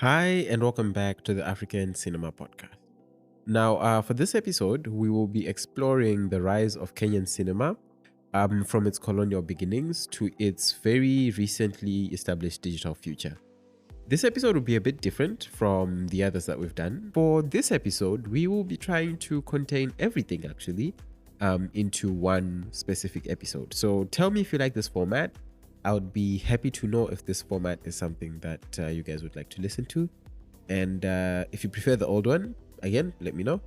Hi, and welcome back to the African Cinema Podcast. Now, for this episode, we will be exploring the rise of Kenyan cinema from its colonial beginnings to its very recently established digital future. This episode will be a bit different from the others that we've done. For this episode, we will be trying to contain everything actually into one specific episode. So tell me if you like this format. I would be happy to know if this format is something that you guys would like to listen to. And if you prefer the old one, again, let me know.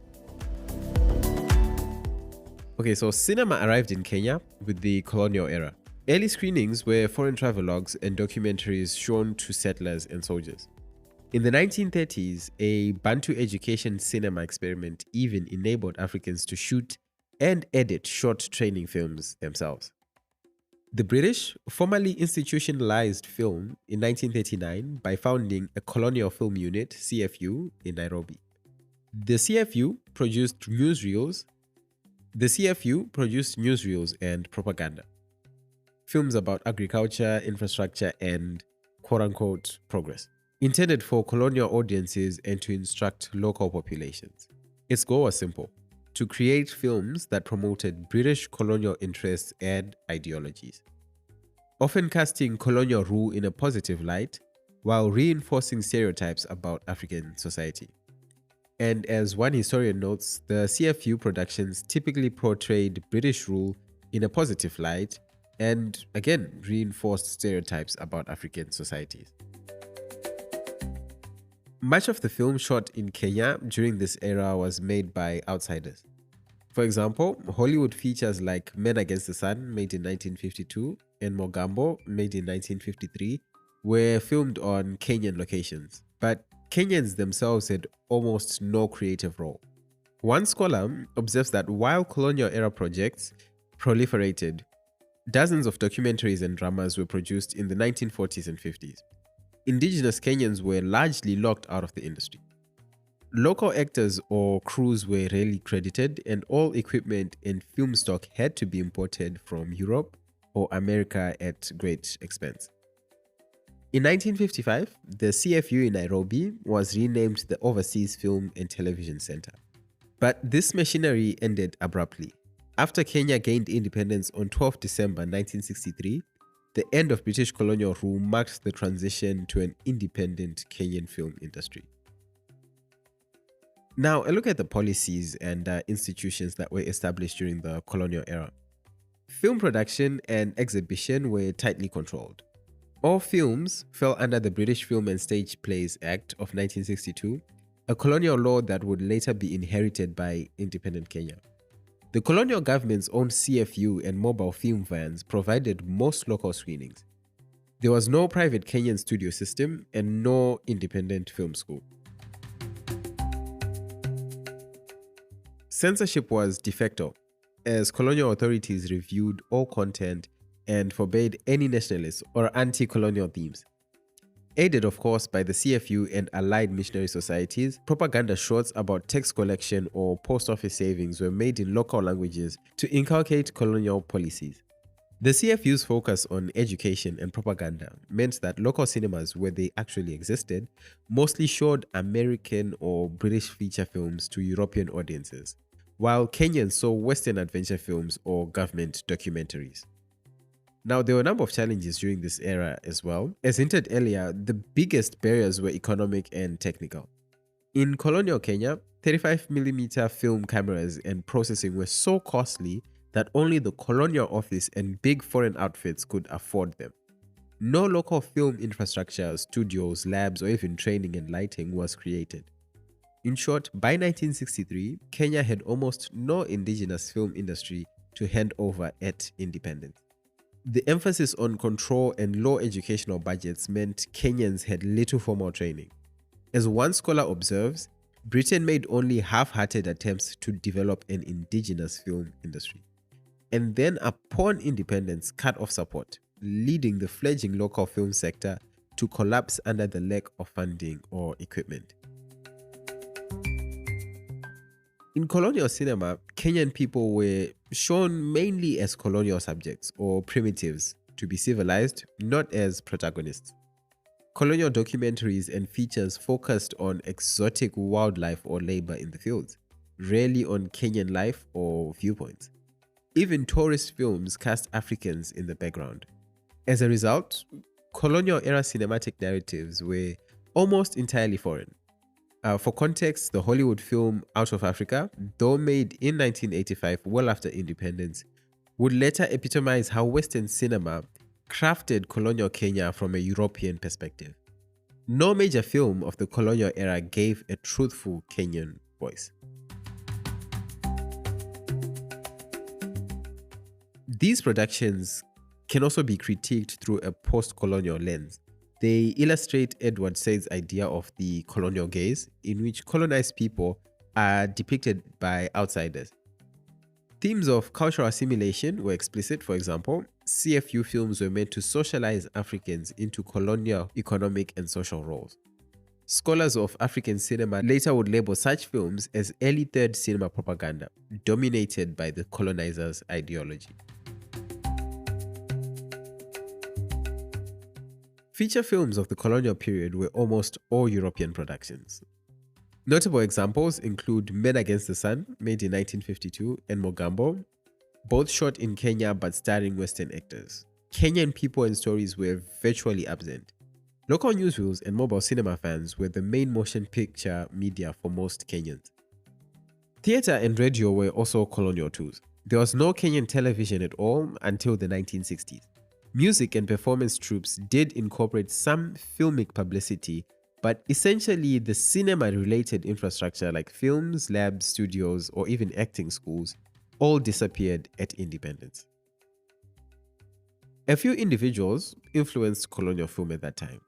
Okay, so cinema arrived in Kenya with the colonial era. Early screenings were foreign travelogues and documentaries shown to settlers and soldiers. In the 1930s, a Bantu education cinema experiment even enabled Africans to shoot and edit short training films themselves. The British formally institutionalized film in 1939 by founding a colonial film unit, CFU, in Nairobi. The CFU produced newsreels and propaganda. Films about agriculture, infrastructure, and quote-unquote progress, intended for colonial audiences and to instruct local populations. Its goal was simple: to create films that promoted British colonial interests and ideologies, often casting colonial rule in a positive light while reinforcing stereotypes about African society. And as one historian notes, the CFU productions typically portrayed British rule in a positive light and, again, reinforced stereotypes about African societies. Much of the film shot in Kenya during this era was made by outsiders. For example, Hollywood features like Men Against the Sun, made in 1952, and Mogambo, made in 1953, were filmed on Kenyan locations. But Kenyans themselves had almost no creative role. One scholar observes that while colonial-era projects proliferated, dozens of documentaries and dramas were produced in the 1940s and 50s. Indigenous Kenyans were largely locked out of the industry. Local actors or crews were rarely credited, and all equipment and film stock had to be imported from Europe or America at great expense. In 1955, the CFU in Nairobi was renamed the Overseas Film and Television Center. But this machinery ended abruptly. After Kenya gained independence on 12 December 1963, the end of British colonial rule marked the transition to an independent Kenyan film industry. Now, a look at the policies and institutions that were established during the colonial era. Film production and exhibition were tightly controlled. All films fell under the British Film and Stage Plays Act of 1962, a colonial law that would later be inherited by independent Kenya. The colonial government's own CFU and mobile film vans provided most local screenings. There was no private Kenyan studio system and no independent film school. Censorship was de facto, as colonial authorities reviewed all content and forbade any nationalist or anti-colonial themes. Aided, of course, by the CFU and allied missionary societies, propaganda shorts about tax collection or post office savings were made in local languages to inculcate colonial policies. The CFU's focus on education and propaganda meant that local cinemas, where they actually existed, mostly showed American or British feature films to European audiences, while Kenyans saw Western adventure films or government documentaries. Now, there were a number of challenges during this era as well. As hinted earlier, the biggest barriers were economic and technical. In colonial Kenya, 35mm film cameras and processing were so costly that only the colonial office and big foreign outfits could afford them. No local film infrastructure, studios, labs, or even training and lighting was created. In short, by 1963, Kenya had almost no indigenous film industry to hand over at independence. The emphasis on control and low educational budgets meant Kenyans had little formal training. As one scholar observes, Britain made only half-hearted attempts to develop an indigenous film industry, and then upon independence cut off support, leading the fledgling local film sector to collapse under the lack of funding or equipment. In colonial cinema, Kenyan people were shown mainly as colonial subjects or primitives to be civilized, not as protagonists. Colonial documentaries and features focused on exotic wildlife or labor in the fields, rarely on Kenyan life or viewpoints. Even tourist films cast Africans in the background. As a result, colonial era cinematic narratives were almost entirely foreign. For context, the Hollywood film Out of Africa, though made in 1985, well after independence, would later epitomize how Western cinema crafted colonial Kenya from a European perspective. No major film of the colonial era gave a truthful Kenyan voice. These productions can also be critiqued through a post-colonial lens. They illustrate Edward Said's idea of the colonial gaze, in which colonized people are depicted by outsiders. Themes of cultural assimilation were explicit. For example, CFU films were meant to socialize Africans into colonial economic and social roles. Scholars of African cinema later would label such films as early third cinema propaganda, dominated by the colonizers' ideology. Feature films of the colonial period were almost all European productions. Notable examples include Men Against the Sun, made in 1952, and Mogambo, both shot in Kenya but starring Western actors. Kenyan people and stories were virtually absent. Local newsreels and mobile cinema fans were the main motion picture media for most Kenyans. Theatre and radio were also colonial tools. There was no Kenyan television at all until the 1960s. Music and performance troupes did incorporate some filmic publicity, but essentially the cinema-related infrastructure like films, labs, studios, or even acting schools all disappeared at independence. A few individuals influenced colonial film at that time.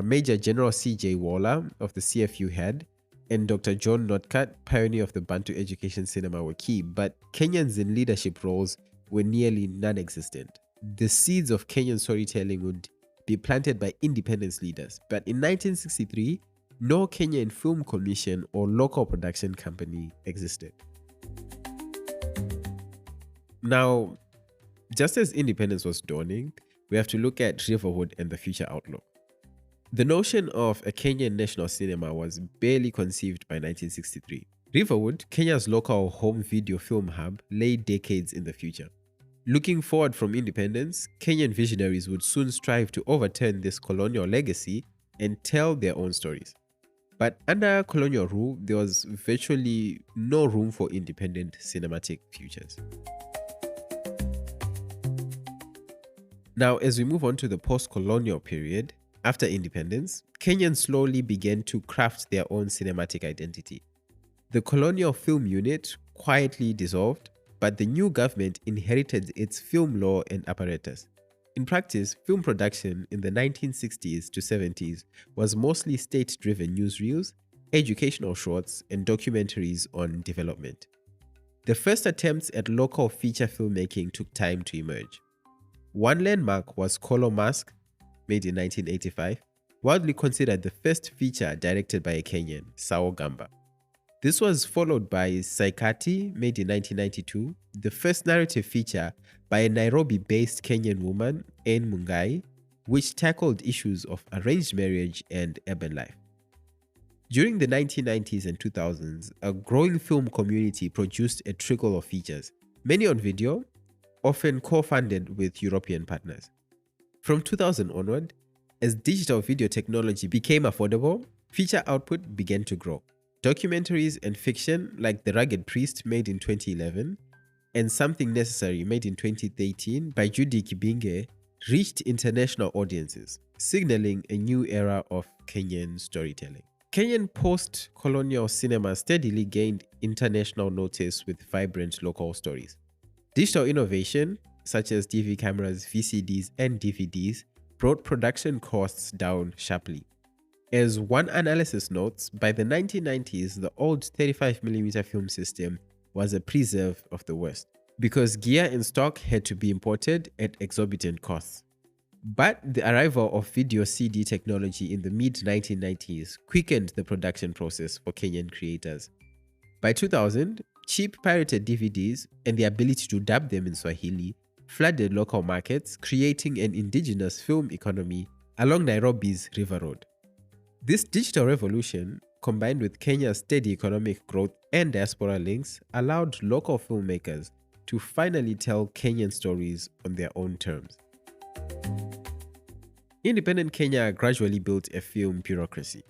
Major General C.J. Waller of the CFU head and Dr. John Notcutt, pioneer of the Bantu education cinema, were key, but Kenyans in leadership roles were nearly non-existent. The seeds of Kenyan storytelling would be planted by independence leaders, but in 1963, no Kenyan film commission or local production company existed. Now, just as independence was dawning, we have to look at Riverwood and the future outlook. The notion of a Kenyan national cinema was barely conceived by 1963. Riverwood, Kenya's local home video film hub, lay decades in the future. Looking forward from independence, Kenyan visionaries would soon strive to overturn this colonial legacy and tell their own stories. But under colonial rule, there was virtually no room for independent cinematic futures. Now, as we move on to the post-colonial period, after independence, Kenyans slowly began to craft their own cinematic identity. The colonial film unit quietly dissolved, but the new government inherited its film law and apparatus. In practice, film production in the 1960s to 70s was mostly state-driven newsreels, educational shorts, and documentaries on development. The first attempts at local feature filmmaking took time to emerge. One landmark was Kolo Mask, made in 1985, widely considered the first feature directed by a Kenyan, Sao Gamba. This was followed by Saikati, made in 1992, the first narrative feature by a Nairobi-based Kenyan woman, Anne Mungai, which tackled issues of arranged marriage and urban life. During the 1990s and 2000s, a growing film community produced a trickle of features, many on video, often co-funded with European partners. From 2000 onward, as digital video technology became affordable, feature output began to grow. Documentaries and fiction like The Rugged Priest, made in 2011, and Something Necessary, made in 2013 by Judy Kibinge, reached international audiences, signaling a new era of Kenyan storytelling. Kenyan post-colonial cinema steadily gained international notice with vibrant local stories. Digital innovation, such as DV cameras, VCDs, and DVDs, brought production costs down sharply. As one analysis notes, by the 1990s, the old 35mm film system was a preserve of the West, because gear and stock had to be imported at exorbitant costs. But the arrival of video CD technology in the mid-1990s quickened the production process for Kenyan creators. By 2000, cheap pirated DVDs and the ability to dub them in Swahili flooded local markets, creating an indigenous film economy along Nairobi's Riverwood. This digital revolution, combined with Kenya's steady economic growth and diaspora links, allowed local filmmakers to finally tell Kenyan stories on their own terms. Independent Kenya gradually built a film bureaucracy.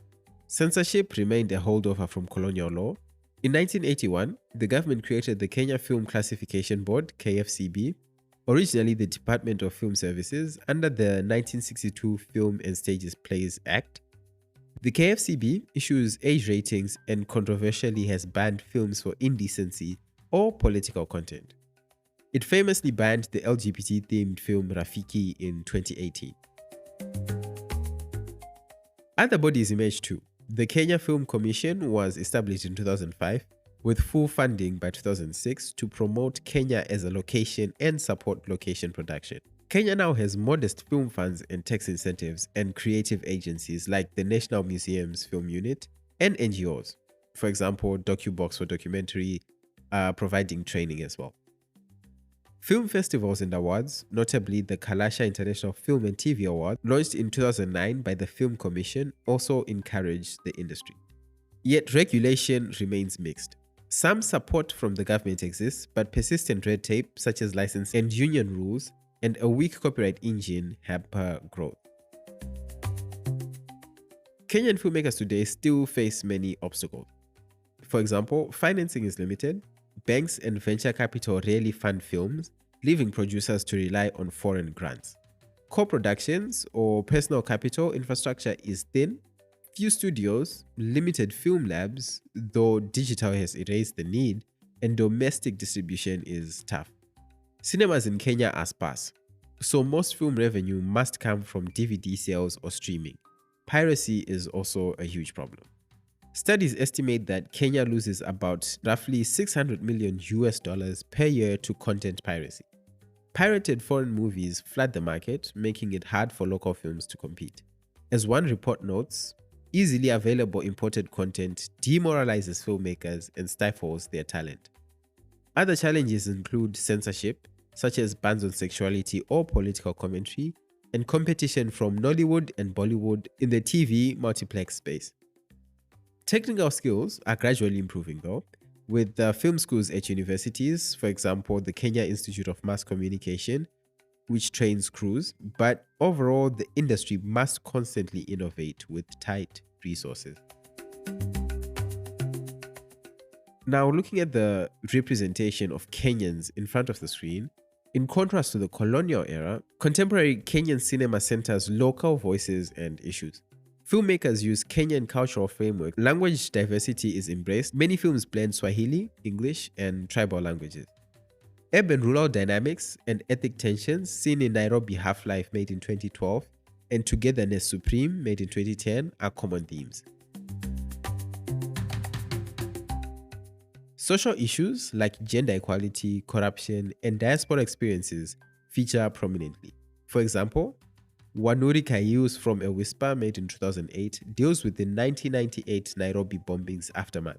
Censorship remained a holdover from colonial law. In 1981, the government created the Kenya Film Classification Board, KFCB, originally the Department of Film Services, under the 1962 Film and Stages Plays Act. The KFCB issues age ratings and controversially has banned films for indecency or political content. It famously banned the LGBT-themed film Rafiki in 2018. Other bodies emerged too. The Kenya Film Commission was established in 2005 with full funding by 2006 to promote Kenya as a location and support location production. Kenya now has modest film funds and tax incentives and creative agencies like the National Museum's Film Unit and NGOs. For example, DocuBox for documentary, providing training as well. Film festivals and awards, notably the Kalasha International Film and TV Award, launched in 2009 by the Film Commission, also encouraged the industry. Yet regulation remains mixed. Some support from the government exists, but persistent red tape such as license and union rules and a weak copyright engine hamper growth. Kenyan filmmakers today still face many obstacles. For example, financing is limited. Banks and venture capital rarely fund films, leaving producers to rely on foreign grants. Co-productions or personal capital infrastructure is thin. Few studios, limited film labs, though digital has erased the need, and domestic distribution is tough. Cinemas in Kenya are sparse, so most film revenue must come from DVD sales or streaming. Piracy is also a huge problem. Studies estimate that Kenya loses about roughly $600 million per year to content piracy. Pirated foreign movies flood the market, making it hard for local films to compete. As one report notes, easily available imported content demoralizes filmmakers and stifles their talent. Other challenges include censorship, such as bans on sexuality or political commentary, and competition from Nollywood and Bollywood in the TV multiplex space. Technical skills are gradually improving though, with film schools at universities, for example, the Kenya Institute of Mass Communication, which trains crews, but overall the industry must constantly innovate with tight resources. Now, looking at the representation of Kenyans in front of the screen, in contrast to the colonial era, contemporary Kenyan cinema centers local voices and issues. Filmmakers use Kenyan cultural framework. Language diversity is embraced. Many films blend Swahili, English, and tribal languages. Urban-rural dynamics and ethnic tensions seen in Nairobi Half-Life made in 2012 and Togetherness Supreme made in 2010 are common themes. Social issues like gender equality, corruption, and diaspora experiences feature prominently. For example, Wanuri Kaius From a Whisper, made in 2008, deals with the 1998 Nairobi bombings aftermath,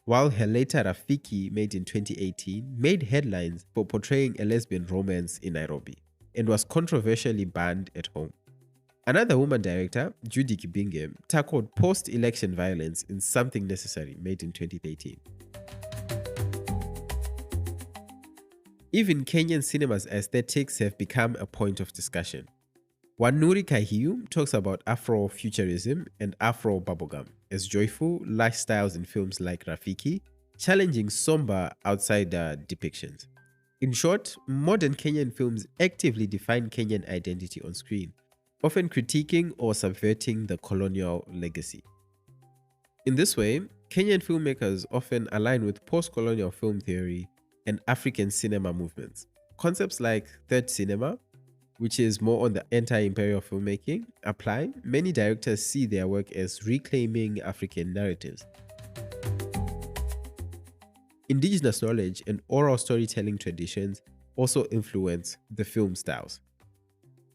while her later Rafiki, made in 2018, made headlines for portraying a lesbian romance in Nairobi and was controversially banned at home. Another woman director, Judy Kibinge, tackled post-election violence in Something Necessary, made in 2013. Even Kenyan cinema's aesthetics have become a point of discussion. Wanuri Kahiu talks about Afro-futurism and Afro-bubblegum as joyful lifestyles in films like Rafiki, challenging somber outsider depictions. In short, modern Kenyan films actively define Kenyan identity on screen, often critiquing or subverting the colonial legacy. In this way, Kenyan filmmakers often align with post-colonial film theory and African cinema movements. Concepts like third cinema, which is more on the anti-imperial filmmaking, apply. Many directors see their work as reclaiming African narratives. Indigenous knowledge and oral storytelling traditions also influence the film styles.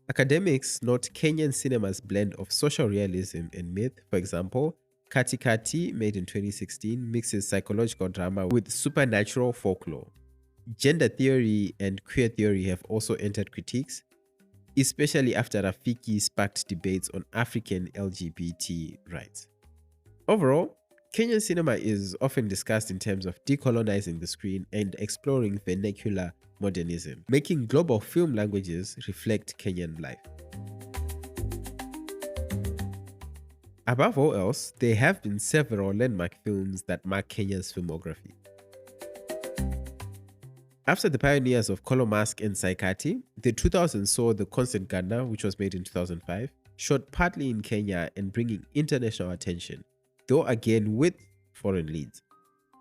Academics note Kenyan cinema's blend of social realism and myth. For example, Kati Kati, made in 2016, mixes psychological drama with supernatural folklore. Gender theory and queer theory have also entered critiques. especially after Rafiki sparked debates on African LGBT rights. Overall, Kenyan cinema is often discussed in terms of decolonizing the screen and exploring vernacular modernism, making global film languages reflect Kenyan life. Above all else, there have been several landmark films that mark Kenya's filmography. After the pioneers of Kolo Mask and Saikati, the 2000s saw The Constant Gardener, which was made in 2005, shot partly in Kenya and bringing international attention, though again with foreign leads.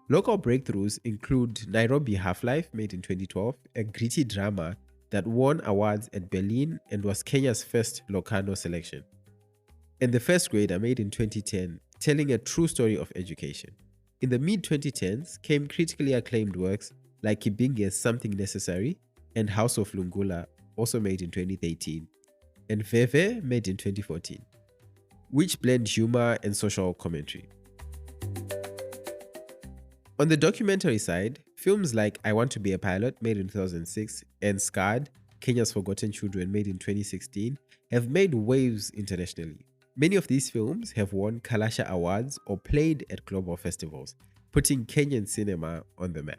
Local breakthroughs include Nairobi Half-Life, made in 2012, a gritty drama that won awards at Berlin and was Kenya's first Locarno selection, and The First Grader, made in 2010, telling a true story of education. In the mid-2010s came critically acclaimed works like Kibinge's Something Necessary and House of Lungula, also made in 2013, and Veve, made in 2014, which blend humor and social commentary. On the documentary side, films like I Want to Be a Pilot, made in 2006, and Scarred, Kenya's Forgotten Children, made in 2016, have made waves internationally. Many of these films have won Kalasha Awards or played at global festivals, putting Kenyan cinema on the map.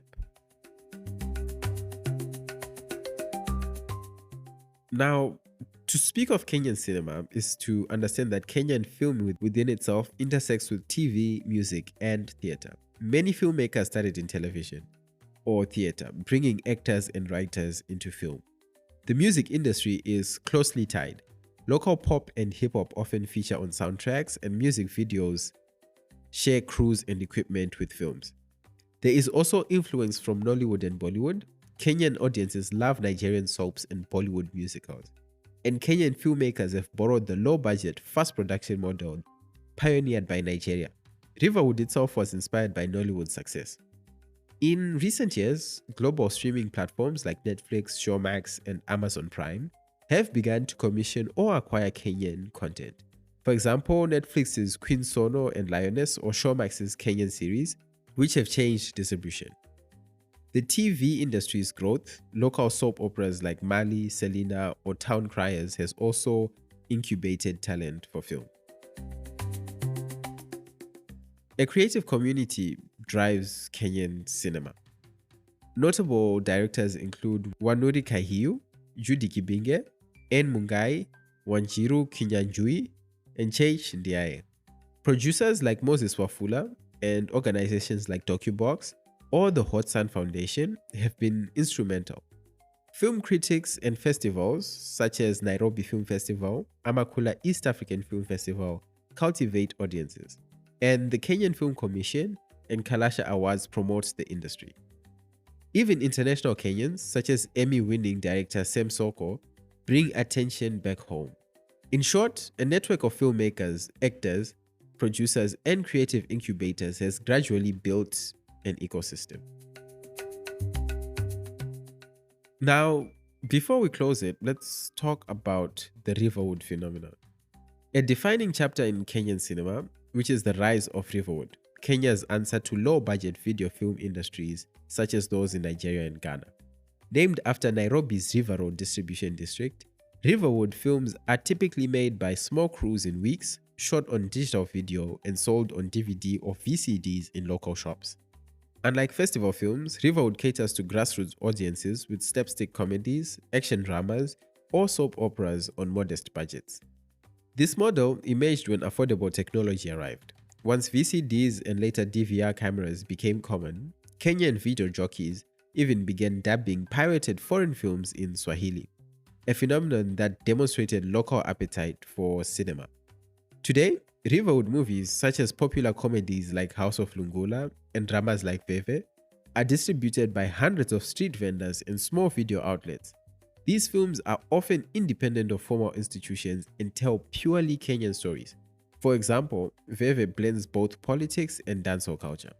Now, to speak of Kenyan cinema is to understand that Kenyan film within itself intersects with TV, music, and theatre. Many filmmakers started in television or theatre, bringing actors and writers into film. The music industry is closely tied. Local pop and hip-hop often feature on soundtracks, and music videos share crews and equipment with films. There is also influence from Nollywood and Bollywood. Kenyan audiences love Nigerian soaps and Bollywood musicals. And Kenyan filmmakers have borrowed the low-budget, fast production model pioneered by Nigeria. Riverwood itself was inspired by Nollywood's success. In recent years, global streaming platforms like Netflix, Showmax, and Amazon Prime have begun to commission or acquire Kenyan content. For example, Netflix's Queen Sono and Lioness, or Showmax's Kenyan series, which have changed distribution. The TV industry's growth, local soap operas like Mali, Selena, or Town Criers has also incubated talent for film. A creative community drives Kenyan cinema. Notable directors include Wanuri Kahiu, Judy Kibinge, N. Mungai, Wanjiru Kinyanjui, and Cheich Ndiaye. Producers like Moses Wafula and organizations like DocuBox or the Hot Sun Foundation have been instrumental. Film critics and festivals such as Nairobi Film Festival, Amakula East African Film Festival cultivate audiences, and the Kenyan Film Commission and Kalasha Awards promote the industry. Even international Kenyans, such as Emmy-winning director Sem Soko, bring attention back home. In short, a network of filmmakers, actors, producers, and creative incubators has gradually built an ecosystem. Now, before we close it, let's talk about the Riverwood phenomenon. A defining chapter in Kenyan cinema, which is the rise of Riverwood, Kenya's answer to low-budget video film industries such as those in Nigeria and Ghana. Named after Nairobi's River Road distribution district, Riverwood films are typically made by small crews in weeks, shot on digital video, and sold on DVD or VCDs in local shops. Unlike festival films, Riverwood caters to grassroots audiences with slapstick comedies, action dramas, or soap operas on modest budgets. This model emerged when affordable technology arrived. Once VCDs and later DVR cameras became common, Kenyan video jockeys even began dubbing pirated foreign films in Swahili, a phenomenon that demonstrated local appetite for cinema. Today, Riverwood movies such as popular comedies like House of Lungula and dramas like Veve are distributed by hundreds of street vendors and small video outlets. These films are often independent of formal institutions and tell purely Kenyan stories. For example, Veve blends both politics and dancehall culture.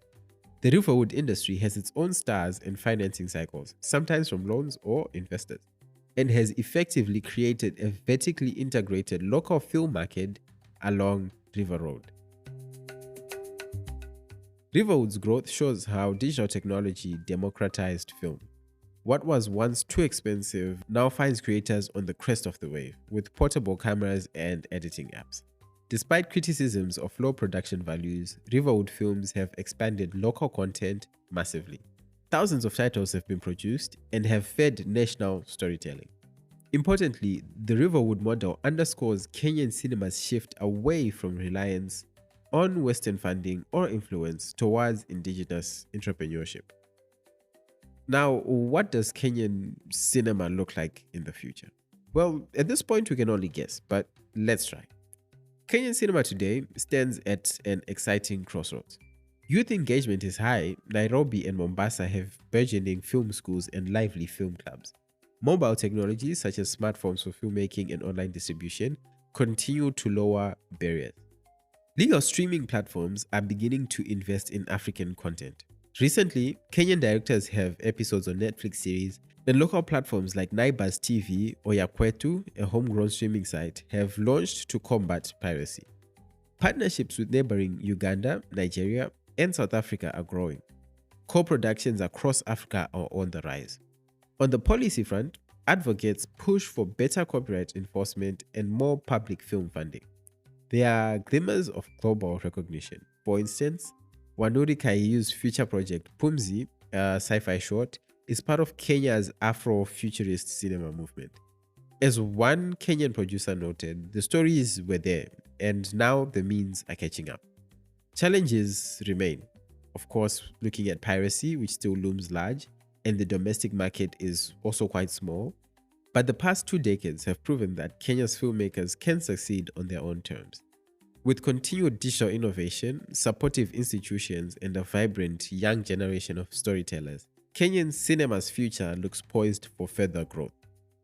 The Riverwood industry has its own stars and financing cycles, sometimes from loans or investors, and has effectively created a vertically integrated local film market along River Road. Riverwood's growth shows how digital technology democratized film. What was once too expensive now finds creators on the crest of the wave with portable cameras and editing apps. Despite criticisms of low production values, Riverwood films have expanded local content massively. Thousands of titles have been produced and have fed national storytelling. Importantly, the Riverwood model underscores Kenyan cinema's shift away from reliance on Western funding or influence towards indigenous entrepreneurship. Now, what does Kenyan cinema look like in the future? Well, at this point, we can only guess, but let's try. Kenyan cinema today stands at an exciting crossroads. Youth engagement is high. Nairobi and Mombasa have burgeoning film schools and lively film clubs. Mobile technologies such as smartphones for filmmaking and online distribution continue to lower barriers. Legal streaming platforms are beginning to invest in African content. Recently, Kenyan directors have episodes on Netflix series, and local platforms like Naibas TV or Yakwetu, a homegrown streaming site, have launched to combat piracy. Partnerships with neighboring Uganda, Nigeria, and South Africa are growing. Co-productions across Africa are on the rise. On the policy front, advocates push for better copyright enforcement and more public film funding. There are glimmers of global recognition. For instance, Wanuri Kaiyu's future project Pumzi, a sci-fi short, is part of Kenya's Afro-futurist cinema movement. As one Kenyan producer noted, the stories were there, and now the means are catching up. Challenges remain. Of course, looking at piracy, which still looms large, and the domestic market is also quite small. But the past 2 decades have proven that Kenya's filmmakers can succeed on their own terms. With continued digital innovation, supportive institutions, and a vibrant young generation of storytellers, Kenyan cinema's future looks poised for further growth,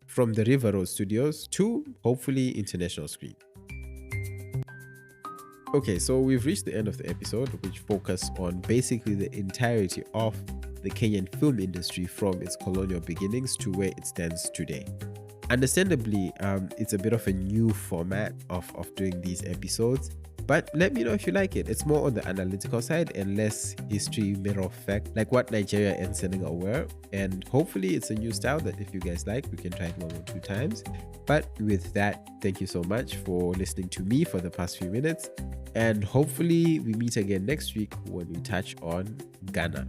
from the Riverwood studios to, hopefully, international screens. Okay, so we've reached the end of the episode, which focused on basically the entirety of the Kenyan film industry from its colonial beginnings to where it stands today. Understandably, it's a bit of a new format of doing these episodes, but let me know if you like it. It's more on the analytical side and less history, matter of fact, like what Nigeria and Senegal were. And hopefully it's a new style that if you guys like, we can try it 1 or 2 times. But with that, thank you so much for listening to me for the past few minutes. And hopefully we meet again next week when we touch on Ghana.